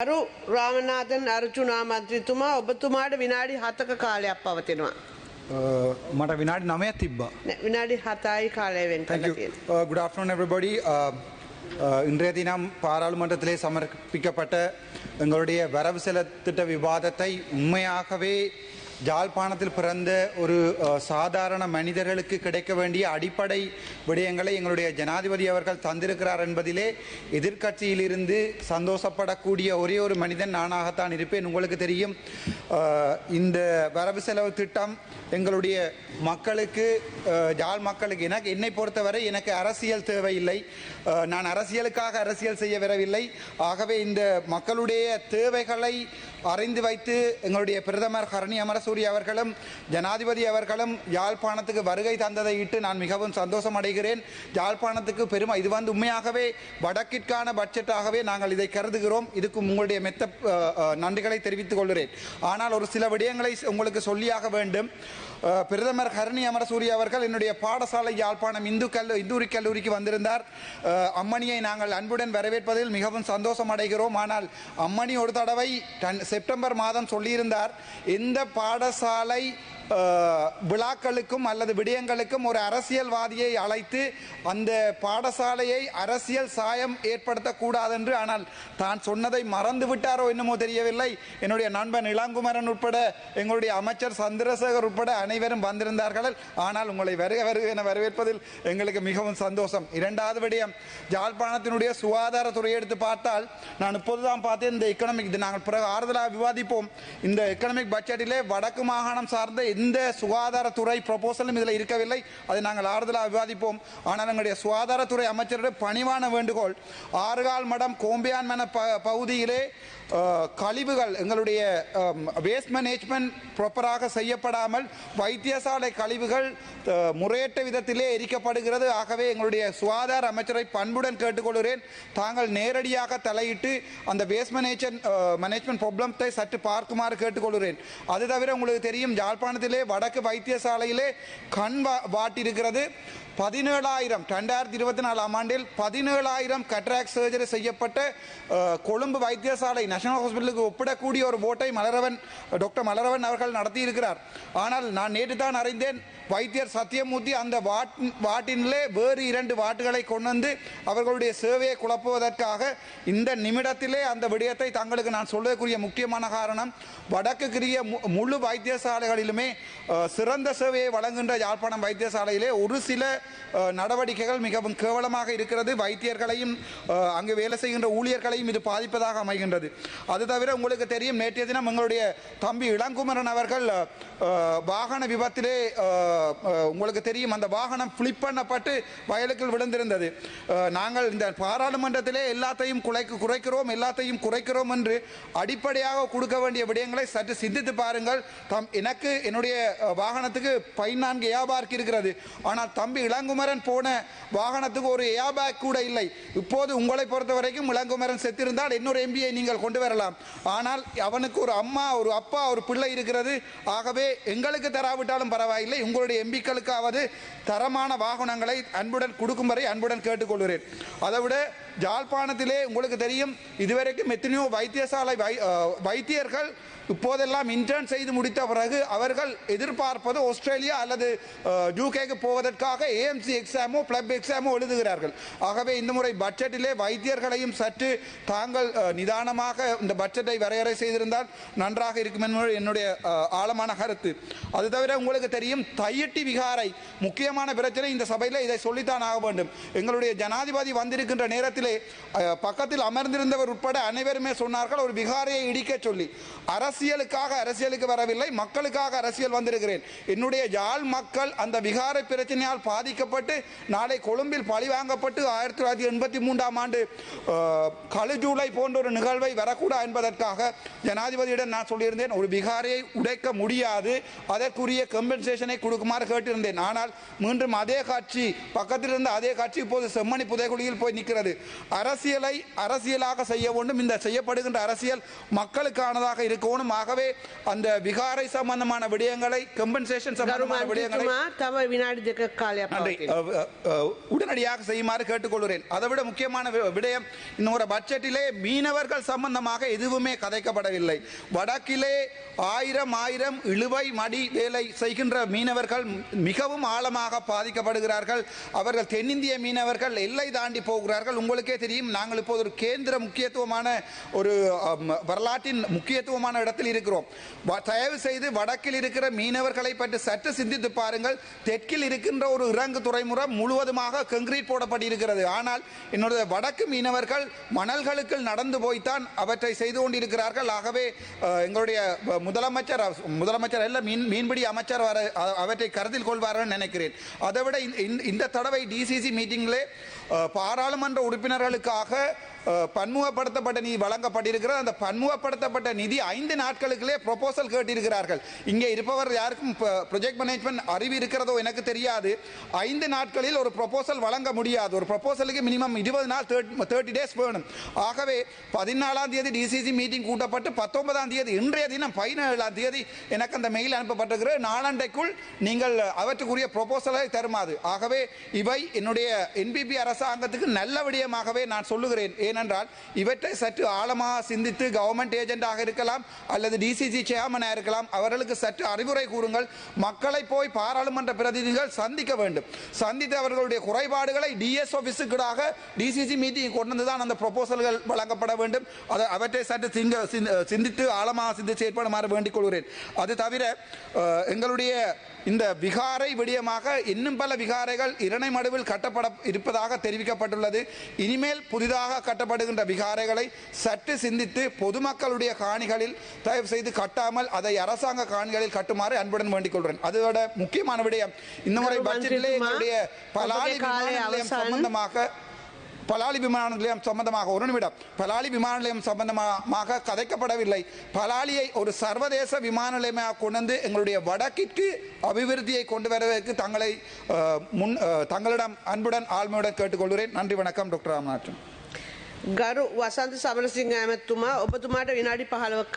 අරු රාමනාථන් අර්ජුනා මන්ත්‍රීතුමා ඔබතුමාට විනාඩි 7ක කාලයක් පවතිනවා. මට විනාඩි 9ක් තිබ්බා. විනාඩි 7යි කාලය වෙන් කරලා තියෙනවා. Good afternoon everybody. இன்றைய தினம் பாராளுமன்றத்திலே சமர்ப்பிக்கப்பட்ட எங்களுடைய வரவு செலத்திட்ட விவாதத்தை உண்மையாகவே ஜாழ்ப்பாணத்தில் பிறந்த ஒரு சாதாரண மனிதர்களுக்கு கிடைக்க வேண்டிய அடிப்படை விடயங்களை எங்களுடைய ஜனாதிபதி அவர்கள் தந்திருக்கிறார் என்பதிலே எதிர்க்கட்சியிலிருந்து சந்தோஷப்படக்கூடிய ஒரே ஒரு மனிதன் நானாகத்தான் இருப்பேன். உங்களுக்கு தெரியும், இந்த வரவு செலவு திட்டம் எங்களுடைய மக்களுக்கு, ஜாழ் மக்களுக்கு, என்னை பொறுத்தவரை எனக்கு அரசியல் தேவையில்லை. நான் அரசியலுக்காக அரசியல் செய்ய வரவில்லை. ஆகவே இந்த மக்களுடைய தேவைகளை அறிந்து வைத்து எங்களுடைய பிரதமர் ஹரணி அமரசூரி அவர்களும் ஜனாதிபதி அவர்களும் யாழ்ப்பாணத்துக்கு வருகை தந்ததை இட்டு நான் மிகவும் சந்தோஷம் அடைகிறேன். யாழ்ப்பாணத்துக்கு பெருமை இது உண்மையாகவே வடக்கிற்கான பட்ஜெட்டாகவே நாங்கள் இதை கருதுகிறோம். இதுக்கு உங்களுடைய மெத்த நன்றிகளை தெரிவித்துக் கொள்கிறேன். ஆனால் ஒரு சில விடயங்களை உங்களுக்கு சொல்லியாக வேண்டும். பிரதமர் ஹரணி அமரசூரி அவர்கள் என்னுடைய பாடசாலை யாழ்ப்பாணம் இந்தூரி கல்லூரிக்கு வந்திருந்தார். அம்மணியை நாங்கள் அன்புடன் வரவேற்பதில் மிகவும் சந்தோஷம் அடைகிறோம். ஆனால் அம்மணி ஒரு தடவை செப்டம்பர் மாதம் சொல்லியிருந்தார், எந்த பாடசாலை விழாக்களுக்கும் அல்லது விடயங்களுக்கும் ஒரு அரசியல்வாதியை அழைத்து அந்த பாடசாலையை அரசியல் சாயம் ஏற்படுத்தக்கூடாது என்று. ஆனால் தான் சொன்னதை மறந்து விட்டாரோ என்னமோ தெரியவில்லை. என்னுடைய நண்பன் இளங்குமரன் உட்பட எங்களுடைய அமைச்சர் சந்திரசேகர் உட்பட அனைவரும் வந்திருந்தார்கள். ஆனால் உங்களை வருக என வரவேற்பதில் எங்களுக்கு மிகவும் சந்தோஷம். இரண்டாவது விடயம், யாழ்ப்பாணத்தினுடைய சுகாதாரத்துறை எடுத்து பார்த்தால், நான் இப்போதுதான் பார்த்தேன், இந்த எக்கனாமிக், இது நாங்கள் பிறகு ஆறுதலாக விவாதிப்போம். இந்த எக்கனாமிக் பட்ஜெட்டிலே வடக்கு மாகாணம் சார்ந்த இந்த சுகாதாரத்துறை ப்ரொபோசலும் இதில் இருக்கவில்லை. அதை நாங்கள் ஆறுதலாக விவாதிப்போம். ஆனால் எங்களுடைய சுகாதாரத்துறை அமைச்சருடைய பணிவான வேண்டுகோள், ஆறுகால் மடம் கோம்பியான் மன பகுதியிலே கழிவுகள், எங்களுடைய வேஸ்ட் மேனேஜ்மெண்ட் ப்ராப்பராக செய்யப்படாமல் வைத்தியசாலை கழிவுகள் முறையற்ற விதத்திலே எரிக்கப்படுகிறது. ஆகவே எங்களுடைய சுகாதார அமைச்சரை பண்புடன் கேட்டுக்கொள்கிறேன், தாங்கள் நேரடியாக தலையிட்டு அந்த வேஸ்ட் மேனேஜ்மெண்ட் ப்ராப்ளத்தை சற்று பார்க்குமாறு கேட்டுக்கொள்கிறேன். அது தவிர உங்களுக்கு தெரியும், யாழ்ப்பாணத்திலே வடக்கு வைத்தியசாலையிலே கண் வாட்டிருக்கிறது. 17,000 2024 ஆண்டில் 17,000 கட்ராக்ட் சர்ஜரி செய்யப்பட்ட கொழும்பு வைத்தியசாலை நேஷனல் ஹாஸ்பிட்டலுக்கு ஒப்பிடக்கூடிய ஒரு ஓட்டை டாக்டர் மலரவன் அவர்கள் நடத்தியிருக்கிறார். ஆனால் நான் நேற்று தான் அறிந்தேன், வைத்தியர் சத்தியமூர்த்தி அந்த வாட்டினிலே வேறு 2 வாட்டுகளை கொண்டு வந்து அவர்களுடைய சேவையை குழப்புவதற்காக இந்த நிமிடத்திலே அந்த விடயத்தை தங்களுக்கு நான் சொல்வதற்குரிய முக்கியமான காரணம், வடக்குக்குரிய முழு வைத்தியசாலைகளிலுமே சிறந்த சேவையை வழங்குகின்ற யாழ்ப்பாணம் வைத்தியசாலையிலே ஒரு சில நடவடிக்கைகள் மிகவும் கேவலமாக இருக்கிறது. வைத்தியர்களையும் அங்கு வேலை செய்கின்ற ஊழியர்களையும் இது பாதிப்பதாக அமைகின்றது. அது தவிர உங்களுக்கு தெரியும், நேற்றைய தினம் எங்களுடைய தம்பி இளங்குமரன் அவர்கள் வாகன விபத்திலே, உங்களுக்கு தெரியும், அந்த வாகனம் ஃபிளிப் பண்ணப்பட்டு வயலுக்குள் விழுந்திருந்தது. நாங்கள் இந்த பாராளுமன்றத்திலே எல்லாத்தையும் குறைக்கிறோம் என்று அடிப்படையாக கொடுக்க வேண்டிய விடயங்களை சற்று சிந்தித்து பாருங்கள். எனக்கு என்னுடைய வாகனத்துக்கு 14 ஏர்பேக் இருக்கிறது. ஆனால் தம்பி இளங்குமரன் போன வாகனத்துக்கு ஒரு ஏர்பேக் கூட இல்லை. இப்போது உங்களை பொறுத்த வரைக்கும் இளங்குமரன் செத்திருந்தால் இன்னொரு எம்பியை நீங்கள் கொண்டு வரலாம். ஆனால் அவனுக்கு ஒரு அம்மா, ஒரு அப்பா, ஒரு பிள்ளை இருக்கிறது. ஆகவே எங்களுக்கு தராவிட்டாலும் பரவாயில்லை, உங்களுடைய எம்பிக்களுக்காவது தரமான வாகனங்களை அன்புடன் கொடுக்கும் வரை அன்புடன் கேட்டுக்கொள்கிறேன். அதை விட யாழ்ப்பாணத்திலே உங்களுக்கு தெரியும், இதுவரைக்கும் எத்தனையோ வைத்தியசாலை வைத்தியர்கள் இப்போதெல்லாம் இன்டர்ன் செய்து முடித்த பிறகு அவர்கள் எதிர்பார்ப்பது ஆஸ்திரேலியா அல்லது யூகேக்கு போவதற்காக ஏஎம்சி எக்ஸாமோ பிளப் எக்ஸாமோ எழுதுகிறார்கள். ஆகவே இந்த முறை பட்ஜெட்டிலே வைத்தியர்களையும் சற்று தாங்கள் நிதானமாக இந்த பட்ஜெட்டை வரையறை செய்திருந்தால் நன்றாக இருக்கும் என்பது என்னுடைய ஆழமான கருத்து. அது தவிர உங்களுக்கு தெரியும், தையிட்டி விகாரை முக்கியமான பிரச்சனை. இந்த சபையில் இதை சொல்லித்தான் ஆக வேண்டும். எங்களுடைய ஜனாதிபதி வந்திருக்கின்ற நேரத்திலே பக்கத்தில் அமர்ந்திருந்தவர் உட்பட அனைவருமே சொன்னார்கள், ஒரு விகாரையை இடிக்க சொல்லி. அரசியலுக்கு வரவில்லை, மக்களுக்காக அரசியல் வந்திருக்கிறேன். என்னுடைய யாழ் மக்கள் அந்த விகாரை பிரச்சனையால் பாதிக்கப்பட்டு நாளை கொழும்பில் பழிவாங்கப்பட்டு 1983 ஆண்டு கழுஜூலை போன்ற ஒரு நிகழ்வை வரக்கூடாது என்பதற்காக ஜனாதிபதியிடம் நான் சொல்லியிருந்தேன், ஒரு விகாரையை உடைக்க முடியாது, அதற்குரிய கம்பன்சேஷனை கொடுக்குமாறு கேட்டிருந்தேன். ஆனால் மீண்டும் அதே காட்சி, பக்கத்தில் இருந்த அதே காட்சி இப்போது செம்மணி புதைகுழியில் போய் நிற்கிறது. அரசியலை அரசியலாக செய்ய வேண்டும். இந்த செய்யப்படுகின்ற அரசியல் மக்களுக்கானதாக இருக்கணும். ஆகவே அந்த விகாரை சம்பந்தமான விடயங்களை கம்பன்சேஷன் சம்பந்தமான விடயங்களை තම විනාඩි 2ක කාලයක් நன்றி உடனடியாக செய்யுமாறு கேட்டுக்கொள்கிறேன். அதைவிட முக்கியமான விடயம் இன்னொரு பட்ஜெட்டிலே மீனவர்கள் சம்பந்தமாக எதுவுமே கதைக்கப்படவில்லை. வடக்கிலே ஆயிரம் இழுவை மடி வேலை செய்கின்ற மீனவர்கள் மிகவும் ஆழமாக பாதிக்கப்படுகிறார்கள். அவர்கள் தென்னிந்திய மீனவர்கள் எல்லை தாண்டி போகிறார்கள். உங்களுக்கே தெரியும், நாங்கள் இப்போது ஒரு கேந்திர முக்கியத்துவமான ஒரு வரலாற்றின் முக்கியத்துவமான இடத்தில் இருக்கிறோம். தயவு செய்து வடக்கில் இருக்கிற மீனவர்களை பற்றி சற்று சிந்தித்து பாருங்கள். தெற்கில் இருக்கின்ற ஒரு இறங்கு துறைமுகம் முழுவதுமாக கங்கிரீட் போடப்பட்டிருக்கிறது. ஆனால் என்னுடைய வடக்கு மீனவர்கள் மணல்களுக்குள் நடந்து போய்த்தான் அவற்றை செய்து கொண்டிருக்கிறார்கள். ஆகவே எங்களுடைய முதலமைச்சர் அல்ல, மீன்பிடி அமைச்சர் அவற்றை கருத்தில் கொள்வார்கள் நினைக்கிறேன். அதைவிட இந்த தடவை டிசிசி மீட்டிங்கிலே பாராளுமன்ற உறுப்பினர்களுக்காக பன்முகப்படுத்தப்பட்ட நிதி வழங்கப்பட்டிருக்கிறது. அந்த பன்முகப்படுத்தப்பட்ட நிதி 5 நாட்களுக்குள்ளே ப்ரொபோசல் கேட்டிருக்கிறார்கள். இங்கே இருப்பவர் யாருக்கும் ப்ரொஜெக்ட் மேனேஜ்மெண்ட் அறிவு இருக்கிறதோ எனக்கு தெரியாது. 5 நாட்களில் ஒரு ப்ரொபோசல் வழங்க முடியாது. ஒரு ப்ரொபோசலுக்கு மினிமம் 20 நாள் 30 டேஸ் வேணும். ஆகவே 14ஆம் தேதி டிசிசி மீட்டிங் கூட்டப்பட்டு 19ஆம் தேதி இன்றைய தினம் 17ஆம் தேதி எனக்கு அந்த மெயில் அனுப்பப்பட்டிருக்கிறது. நாளண்டைக்குள் நீங்கள் அவற்றுக்குரிய ப்ரொபோசலை தருமாறு. ஆகவே இவை என்னுடைய என்பிபி அரசாங்கத்துக்கு நல்ல விடயமாகவே நான் சொல்லுகிறேன். ஏனென்றால் இவற்றை சற்று ஆழமாக சிந்தித்து கவர்மெண்ட் ஏஜென்டாக இருக்கலாம் அல்லது டிசிசி சேர்மனாக இருக்கலாம், அவர்களுக்கு சற்று அறிவுரை கூறுங்கள். மக்களை போய் பாராளுமன்ற பிரதிநிதிகள் சந்திக்க வேண்டும். சந்தித்து அவர்களுடைய குறைபாடுகளை டிஎஸ் ஆபீஸுக்காக டிசிசி மீட்டிங் கொண்டு வந்துதான் அந்த ப்ரொபோசல்கள் வழங்கப்பட வேண்டும். அவற்றை சற்று சிந்தித்து ஆழமாக சிந்தித்து செயற்படுமாறு வேண்டிக் கொள்கிறேன். அது தவிர எங்களுடைய இந்த விகாரை விடயமாக இன்னும் பல விகாரைகள் இரணைமடுவில் கட்டப்பட இருப்பதாக தெரிவிக்கப்பட்டுள்ளது. இனிமேல் புதிதாக கட்டப்படுகின்ற விகாரைகளை சற்று சிந்தித்து பொதுமக்களுடைய காணிகளில் தயவு செய்து கட்டாமல் அதை அரசாங்க காணிகளில் கட்டுமாறு அன்புடன் வேண்டிக் கொள்கிறேன். அதோட முக்கியமான விடயம், இந்த முறை பட்ஜெட்டிலே எங்களுடைய பலாலி விமான நிலையம் சம்பந்தமாக ஒரு நிமிடம் பலாலி விமான நிலையம் சம்பந்தமாக கதைக்கப்படவில்லை. பலாலியை ஒரு சர்வதேச விமான நிலையமாக கொண்டு எங்களுடைய வடக்கிற்கு அபிவிருத்தியை கொண்டு வருவதற்கு தங்களிடம் அன்புடன் ஆழ்மையுடன் கேட்டுக்கொள்கிறேன். நன்றி, வணக்கம். டாக்டர் ராமநாதன். ගරු වසන්ත සමරසිංහ ඇමතුමා ඔබතුමාට විනාඩි 15ක කාලයක්